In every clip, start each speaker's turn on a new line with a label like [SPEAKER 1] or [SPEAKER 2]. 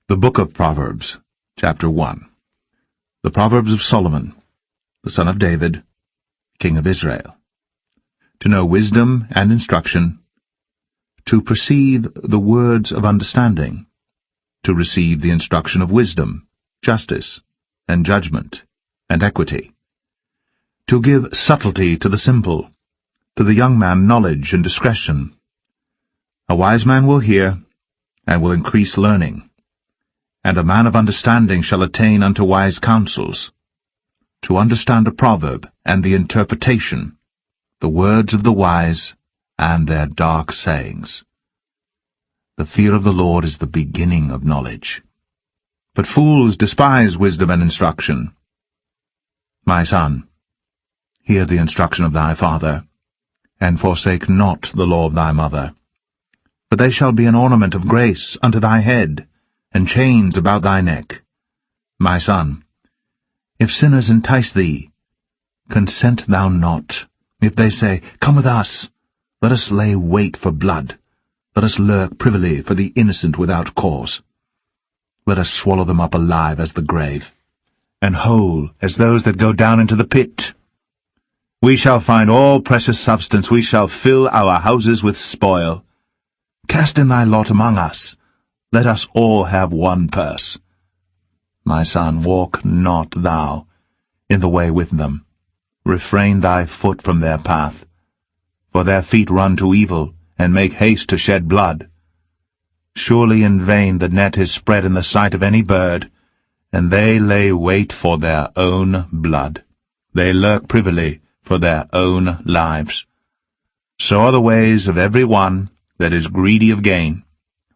[SPEAKER 1] The Book of Proverbs, Chapter 1. The Proverbs of Solomon, the son of David, king of Israel. To know wisdom and instruction, to perceive the words of understanding, to receive the instruction of wisdom, justice, and judgment, and equity, to give subtlety to the simple, to the young man knowledge and discretion. A wise man will hear, and will increase learning, and a man of understanding shall attain unto wise counsels, to understand a proverb and the interpretation, the words of the wise and their dark sayings. The fear of the Lord is the beginning of knowledge, but fools despise wisdom and instruction. My son, hear the instruction of thy father, and forsake not the law of thy mother. For they shall be an ornament of grace unto thy head, and chains about thy neck. My son, if sinners entice thee, consent thou not. If they say, Come with us, let us lay wait for blood, let us lurk privily for the innocent without cause. Let us swallow them up alive as the grave, and whole as those that go down into the pit. We shall find all precious substance, we shall fill our houses with spoil. Cast in thy lot among us, let us all have one purse. My son, walk not thou in the way with them. Refrain thy foot from their path. For their feet run to evil, and make haste to shed blood. Surely in vain the net is spread in the sight of any bird, and they lay wait for their own blood. They lurk privily for their own lives. So are the ways of every one that is greedy of gain,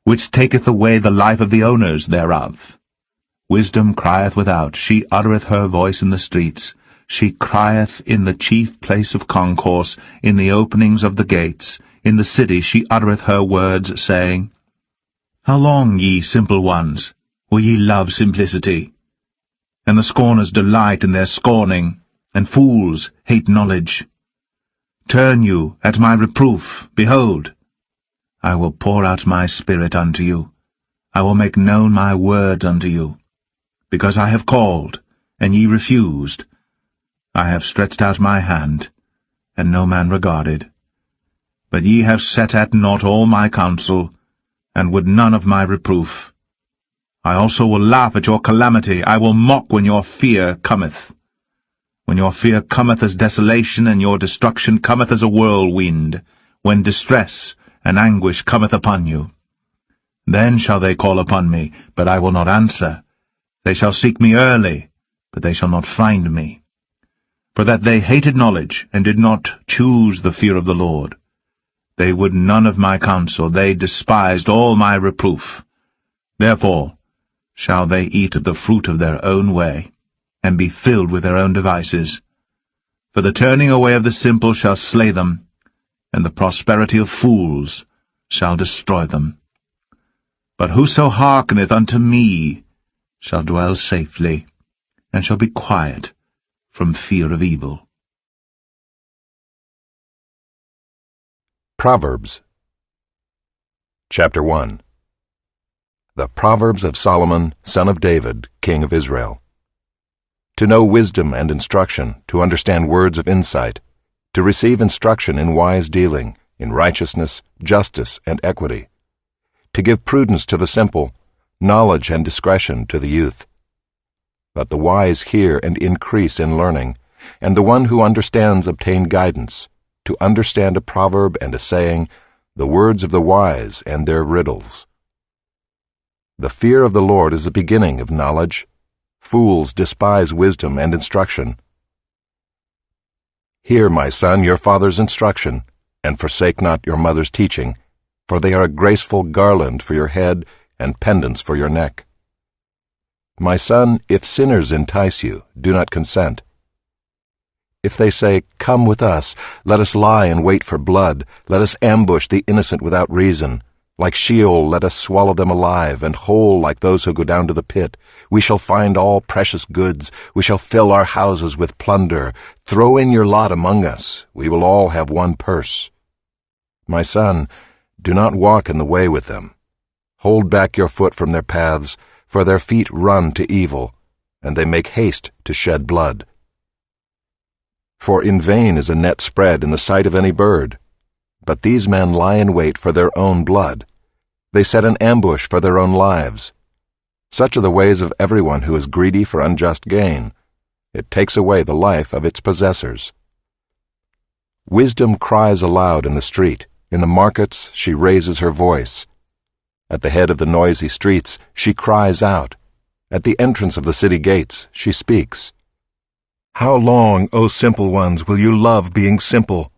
[SPEAKER 1] which taketh away the life of the owners thereof. Wisdom crieth without, she uttereth her voice in the streets. She crieth in the chief place of concourse, in the openings of the gates. In the city she uttereth her words, saying, How long, ye simple ones, will ye love simplicity? And the scorners delight in their scorning, and fools hate knowledge. Turn you at my reproof, behold, I will pour out my spirit unto you. I will make known my words unto you. Because I have called, and ye refused. I have stretched out my hand, and no man regarded. But ye have set at naught all my counsel, and would none of my reproof. I also will laugh at your calamity. I will mock when your fear cometh. When your fear cometh as desolation, and your destruction cometh as a whirlwind, when distress and anguish cometh upon you. Then shall they call upon me, but I will not answer. They shall seek me early, but they shall not find me. For that they hated knowledge, and did not choose the fear of the Lord. They would none of my counsel, they despised all my reproof. Therefore shall they eat of the fruit of their own way, and be filled with their own devices. For the turning away of the simple shall slay them, and the prosperity of fools shall destroy them. But whoso hearkeneth unto me shall dwell safely, and shall be quiet from fear of evil.
[SPEAKER 2] Proverbs, Chapter 1. The Proverbs of Solomon, son of David, king of Israel. To know wisdom and instruction, to understand words of insight, to receive instruction in wise dealing, in righteousness, justice, and equity, to give prudence to the simple, knowledge and discretion to the youth. Let the wise hear and increase in learning, and the one who understands obtain guidance, to understand a proverb and a saying, the words of the wise and their riddles. The fear of the Lord is the beginning of knowledge. Fools despise wisdom and instruction. Hear, my son, your father's instruction, and forsake not your mother's teaching, for they are a graceful garland for your head and pendants for your neck. My son, if sinners entice you, do not consent. If they say, Come with us, let us lie and wait for blood, let us ambush the innocent without reason. Like Sheol, let us swallow them alive, and whole like those who go down to the pit. We shall find all precious goods. We shall fill our houses with plunder. Throw in your lot among us. We will all have one purse. My son, do not walk in the way with them. Hold back your foot from their paths, for their feet run to evil, and they make haste to shed blood. For in vain is a net spread in the sight of any bird, but these men lie in wait for their own blood. They set an ambush for their own lives. Such are the ways of everyone who is greedy for unjust gain. It takes away the life of its possessors. Wisdom cries aloud in the street. In the markets she raises her voice. At the head of the noisy streets she cries out. At the entrance of the city gates she speaks. How long, O simple ones, will you love being simple?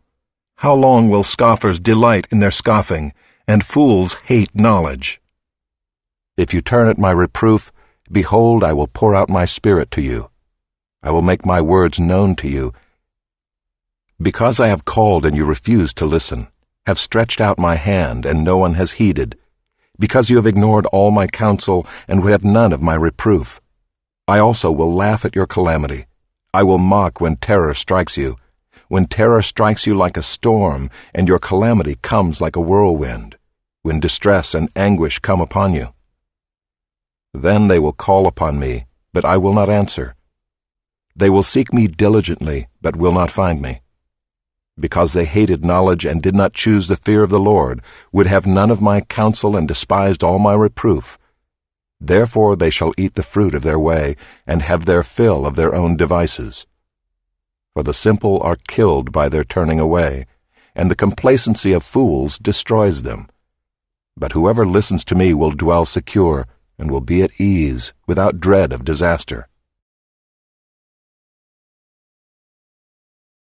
[SPEAKER 2] How long will scoffers delight in their scoffing, and fools hate knowledge? If you turn at my reproof, behold, I will pour out my spirit to you. I will make my words known to you. Because I have called and you refuse to listen, have stretched out my hand and no one has heeded, because you have ignored all my counsel and would have none of my reproof, I also will laugh at your calamity. I will mock when terror strikes you, when terror strikes you like a storm, and your calamity comes like a whirlwind, when distress and anguish come upon you. Then they will call upon me, but I will not answer. They will seek me diligently, but will not find me. Because they hated knowledge and did not choose the fear of the Lord, would have none of my counsel and despised all my reproof, therefore they shall eat the fruit of their way, and have their fill of their own devices. For the simple are killed by their turning away, and the complacency of fools destroys them. But whoever listens to me will dwell secure, and will be at ease, without dread of disaster.